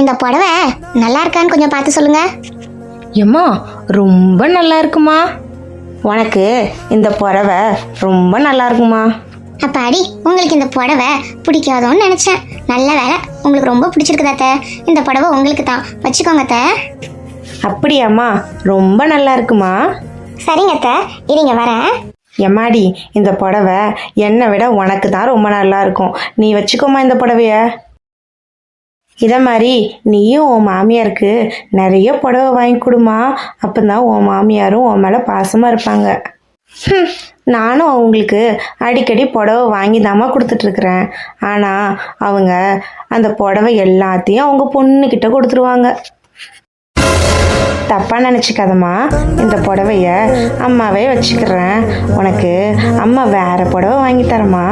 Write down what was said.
இந்த புடவை நல்லா இருக்கான்னு கொஞ்சம் பார்த்து சொல்லுங்க. ஏம்மா ரொம்ப நல்லா இருக்குமா. உனக்கு இந்த புடவை ரொம்ப நல்லா இருக்குமா. அப்பாடி, உங்களுக்கு இந்த புடவை பிடிக்காதோன்னு நினைச்சேன். நல்ல வேலை, உங்களுக்கு ரொம்ப பிடிச்சிருக்குதா அத்தை. இந்த புடவை உங்களுக்கு தான், வச்சுக்கோங்க அத்தை. அப்படியாம்மா, ரொம்ப நல்லா இருக்குமா. சரிங்க அத்தை, இருங்க வரேன். எம்மாடி, இந்த புடவை என்னை விட உனக்கு தான் ரொம்ப நல்லா இருக்கும். நீ வச்சுக்கோமா இந்த புடவைய. இதை மாதிரி நீயும் உன் மாமியாருக்கு நிறைய புடவை வாங்கி கொடுமா. அப்போதான் உன் மாமியாரும் உன் மேலே பாசமாக இருப்பாங்க. நானும் அவங்களுக்கு அடிக்கடி புடவை வாங்கி தாம்மா கொடுத்துட்ருக்குறேன். ஆனால் அவங்க அந்த புடவை எல்லாத்தையும் அவங்க பொண்ணுக்கிட்ட கொடுத்துருவாங்க. தப்பாக நினச்சிக்காதம்மா, இந்த புடவைய அம்மாவே வச்சுக்கிறேன். உனக்கு அம்மா வேற புடவை வாங்கி தரமா.